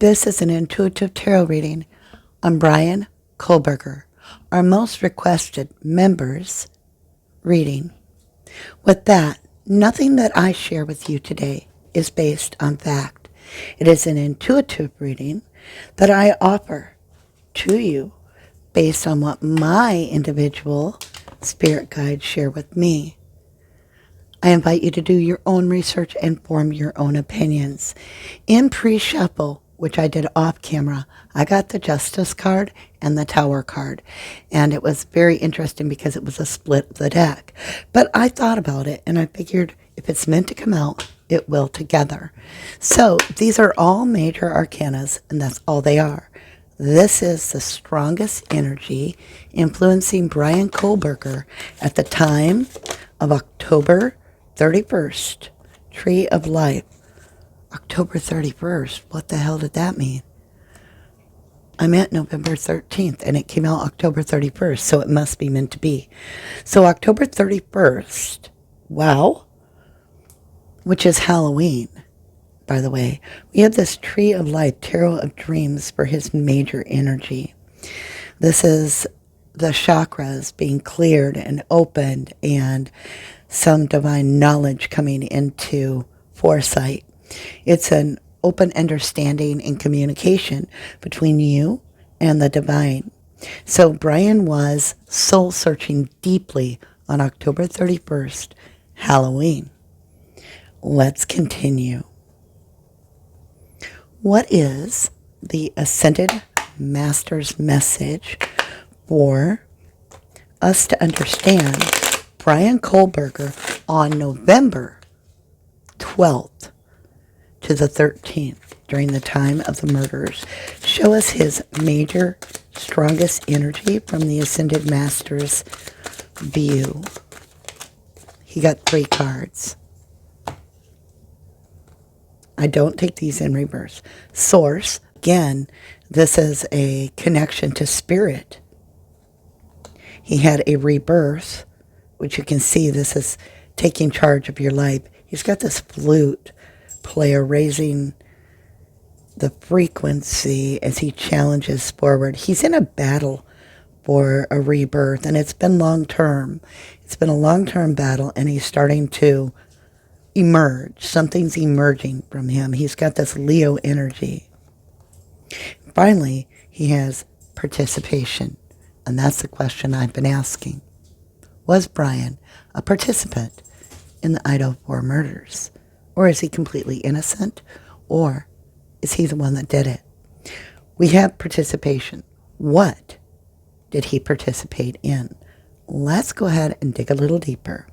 This is an intuitive tarot reading on Bryan Kohberger, our most requested members reading. With that, nothing that I share with you today is based on fact. It is an intuitive reading that I offer to you based on what my individual spirit guides share with me. I invite you to do your own research and form your own opinions. In pre-shuffle, which I did off camera, I got the Justice card and the Tower card. And it was very interesting because it was a split of the deck. But I thought about it and I figured if it's meant to come out, it will together. So these are all major arcanas, and that's all they are. This is the strongest energy influencing Bryan Kohberger at the time of October 31st, Tree of Life. October 31st, what the hell did that mean? I meant November 13th, and it came out October 31st, so it must be meant to be. So October 31st, wow, which is Halloween, by the way. We have this Tree of Life, Tarot of Dreams for his major energy. This is the chakras being cleared and opened and some divine knowledge coming into foresight. It's an open understanding and communication between you and the divine. So Bryan was soul searching deeply on October 31st, Halloween. Let's continue. What is the Ascended Master's message for us to understand Bryan Kohberger on November 12th to the 13th during the time of the murders? Show us his major, strongest energy from the Ascended Master's view. He got 3 cards. I don't take these in reverse. Source, again, this is a connection to spirit. He had a rebirth, which you can see this is taking charge of your life. He's got this flute player raising the frequency as he challenges forward. He's in a battle for a rebirth, and it's been long-term. It's been a long-term battle, and he's starting to emerge. Something's emerging from him. He's got this Leo energy. Finally, he has participation, and that's the question I've been asking. Was Bryan a participant in the Idaho murders? Or is he completely innocent? Or is he the one that did it? We have participation. What did he participate in? Let's go ahead and dig a little deeper.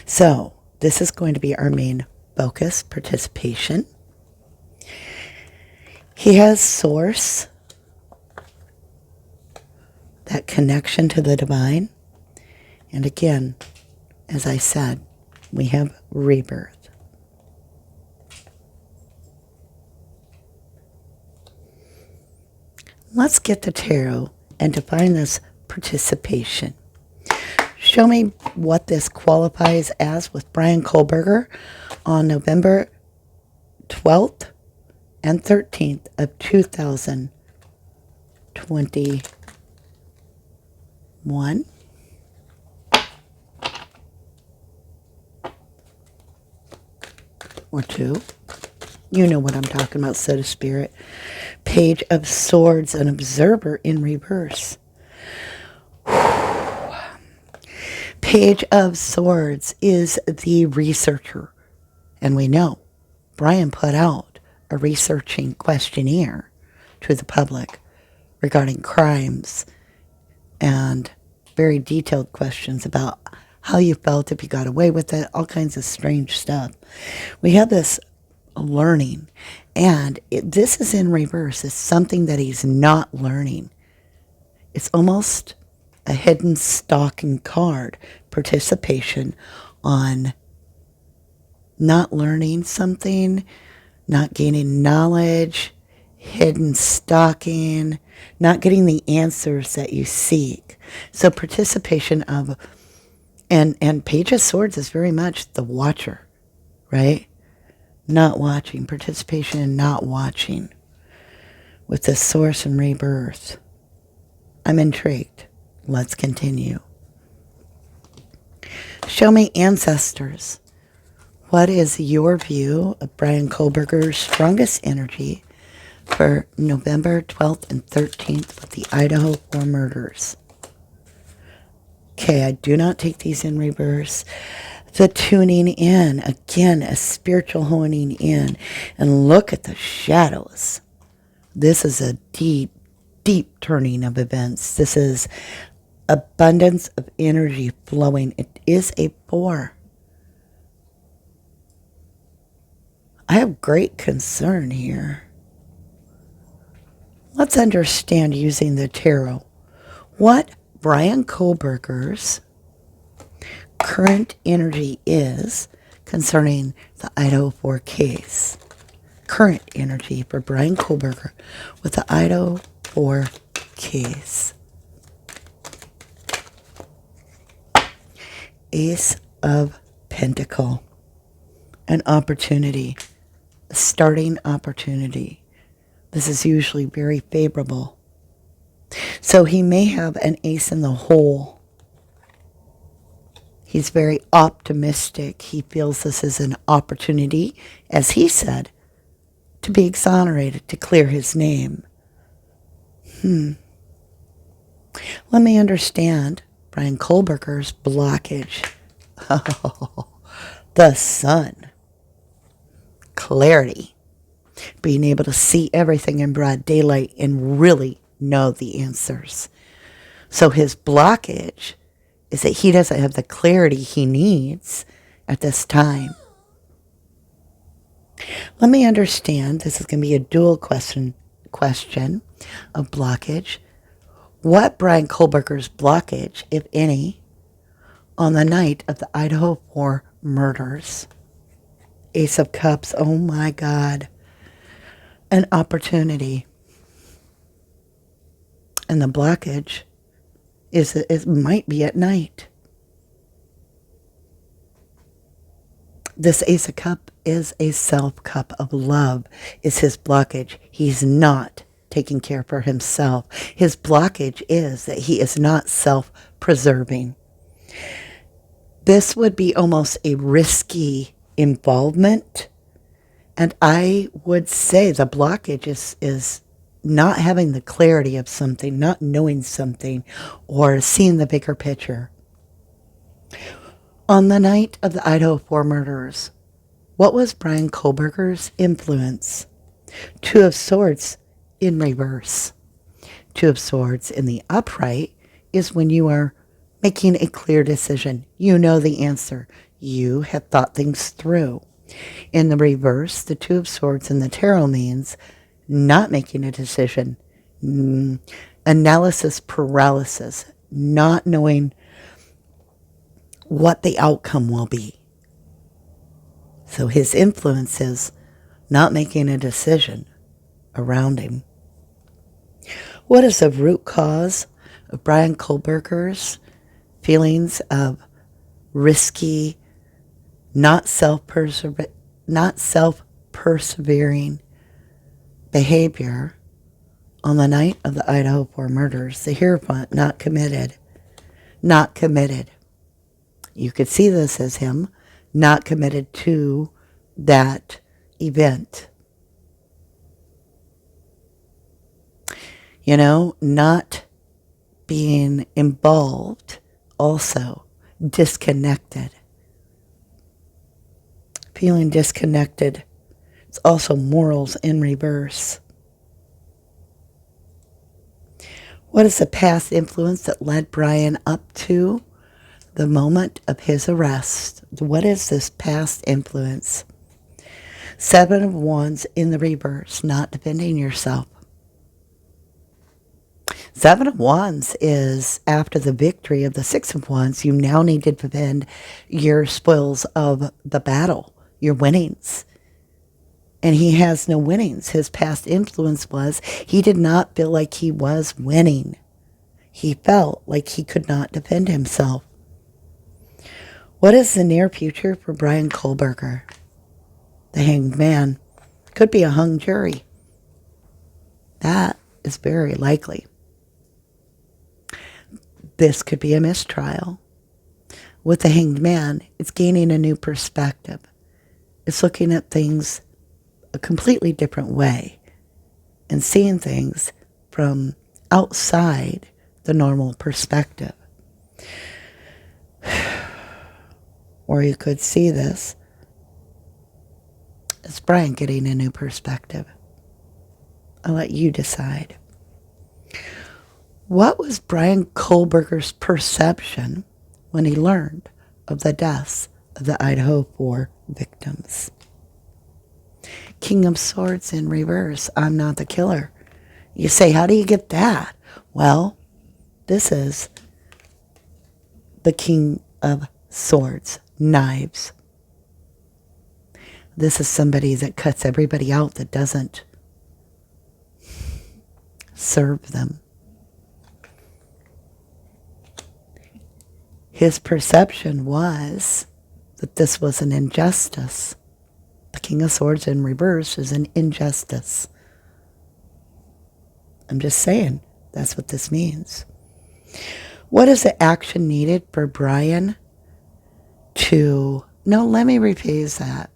So, this is going to be our main focus, participation. He has source, that connection to the divine. And again, as I said, we have rebirth. Let's get the tarot and define this participation. Show me what this qualifies as with Bryan Kohberger on November 12th and 13th of 2021. Or 2. You know what I'm talking about, so to spirit. Page of Swords, an observer in reverse. Page of Swords is the researcher. And we know Bryan put out a researching questionnaire to the public regarding crimes and very detailed questions about how you felt, if you got away with it, all kinds of strange stuff. We have this learning, and this is in reverse. It's something that he's not learning. It's almost a hidden stalking card. Participation on not learning something, not gaining knowledge, hidden stalking, not getting the answers that you seek. So participation of, and Page of Swords is very much the watcher, right? not watching, participation in not watching with the source and rebirth. I'm intrigued. Let's continue. Show me ancestors. What is your view of Bryan Kohberger's strongest energy for November 12th and 13th with the Idaho 4 murders? Okay, I do not take these in reverse. The tuning in, again, a spiritual honing in. And look at the shadows. This is a deep, deep turning of events. This is abundance of energy flowing. It is a 4. I have great concern here. Let's understand using the tarot what Bryan Kohberger's current energy is concerning the Idaho 4 case. Current energy for Bryan Kohberger with the Idaho 4 case. Ace of Pentacle. An opportunity. A starting opportunity. This is usually very favorable. So he may have an ace in the hole. He's very optimistic. He feels this is an opportunity, as he said, to be exonerated, to clear his name. Let me understand Bryan Kohberger's blockage. Oh, the sun. Clarity. Being able to see everything in broad daylight and really know the answers. So his blockage is that he doesn't have the clarity he needs at this time. Let me understand. This is going to be a dual question of blockage. What Bryan Kohberger's blockage, if any, on the night of the Idaho 4 murders? Ace of Cups. Oh my God. An opportunity. And the blockage is that it might be at night. This Ace of Cup is a self-cup of love, is his blockage. He's not taking care for himself. His blockage is that he is not self-preserving. This would be almost a risky involvement. And I would say the blockage is not having the clarity of something, not knowing something, or seeing the bigger picture. On the night of the Idaho 4 murders, what was Bryan Kohberger's influence? 2 of Swords in reverse. 2 of Swords in the upright is when you are making a clear decision. You know the answer. You have thought things through. In the reverse, the 2 of Swords in the tarot means not making a decision. Analysis paralysis. Not knowing what the outcome will be. So his influence is not making a decision around him. What is the root cause of Bryan Kohberger's feelings of risky, not self-persevering behavior on the night of the Idaho 4 murders? The Hierophant, not committed. Not committed. You could see this as him not committed to that event. You know, not being involved, also disconnected. Feeling disconnected. It's also morals in reverse. What is the past influence that led Bryan up to the moment of his arrest? What is this past influence? 7 of Wands in the reverse, not defending yourself. 7 of Wands is after the victory of the 6 of Wands, you now need to defend your spoils of the battle, your winnings. And he has no winnings. His past influence was he did not feel like he was winning. He felt like he could not defend himself. What is the near future for Bryan Kohberger? The hanged man could be a hung jury. That is very likely. This could be a mistrial. With the hanged man, it's gaining a new perspective. It's looking at things a completely different way and seeing things from outside the normal perspective. Or you could see this as Bryan getting a new perspective. I'll let you decide. What was Bryan Kohberger's perception when he learned of the deaths of the Idaho-4 victims? King of Swords in reverse. I'm not the killer. You say, how do you get that? Well, this is the King of Swords, knives. This is somebody that cuts everybody out that doesn't serve them. His perception was that this was an injustice. The King of Swords in reverse is an injustice. I'm just saying, that's what this means. What is the action needed for Bryan to... No, let me rephrase that.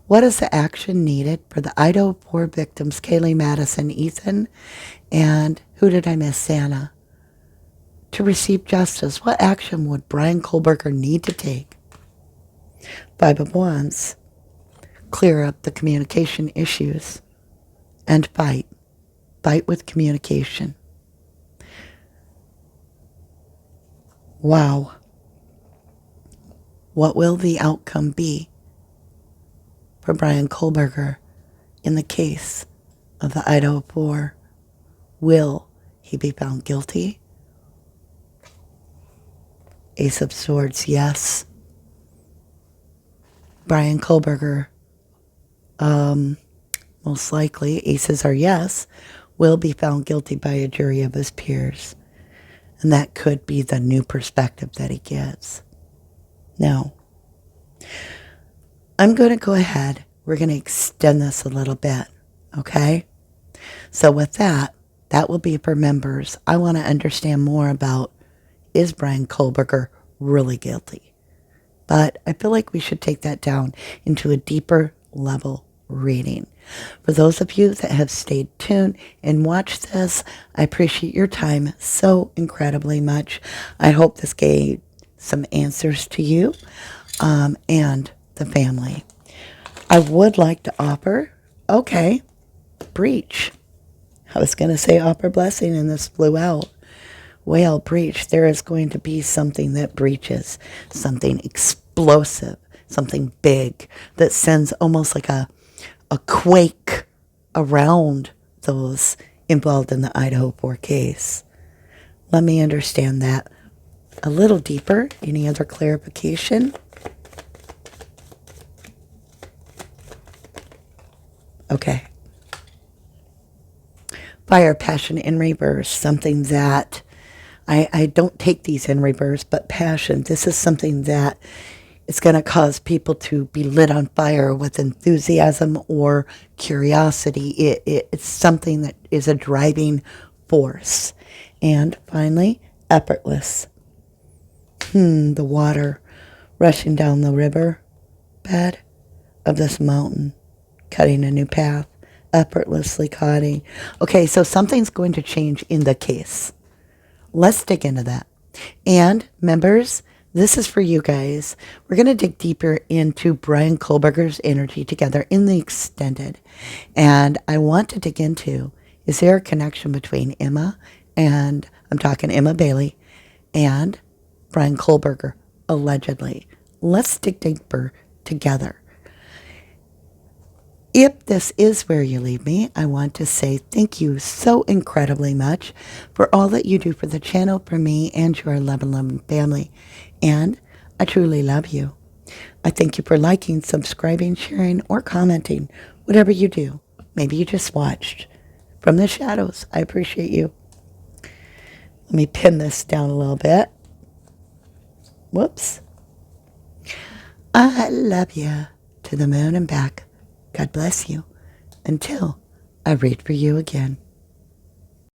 What is the action needed for the Idaho-4 victims, Kaylee, Madison, Ethan, and who did I miss, Santa, to receive justice? What action would Bryan Kohberger need to take? Five of Wands. Clear up the communication issues and fight. Fight with communication. Wow. What will the outcome be for Bryan Kohberger in the case of the Idaho-4? Will he be found guilty? Ace of Swords, yes. Bryan Kohberger, most likely, aces are yes, will be found guilty by a jury of his peers. And that could be the new perspective that he gets. Now, I'm going to go ahead. We're going to extend this a little bit, okay? So with that, that will be for members. I want to understand more about, is Bryan Kohberger really guilty? But I feel like we should take that down into a deeper level reading. For those of you that have stayed tuned and watched this, I appreciate your time so incredibly much. I hope this gave some answers to you and the family. I would like to offer, okay, breach. I was going to say offer blessing and this flew out. Well, breach, there is going to be something that breaches, something explosive, something big that sends almost like a quake around those involved in the Idaho-4 case. Let me understand that a little deeper. Any other clarification? Okay. Fire, passion in reverse, something that I don't take these in reverse, but passion, this is something that it's going to cause people to be lit on fire with enthusiasm or curiosity. It's something that is a driving force. And finally, effortless. The water rushing down the river bed of this mountain, cutting a new path, effortlessly cutting. Okay, so something's going to change in the case. Let's dig into that. And members, this is for you guys. We're going to dig deeper into Bryan Kohberger's energy together in the extended. And I want to dig into, is there a connection between Emma and, I'm talking Emma Bailey, and Bryan Kohberger, allegedly? Let's dig deeper together. If this is where you leave me, I want to say thank you so incredibly much for all that you do for the channel, for me, and your 1111 family. And I truly love you. I thank you for liking, subscribing, sharing, or commenting, whatever you do. Maybe you just watched from the shadows. I appreciate you. Let me pin this down a little bit. Whoops. I love you to the moon and back. God bless you until I read for you again.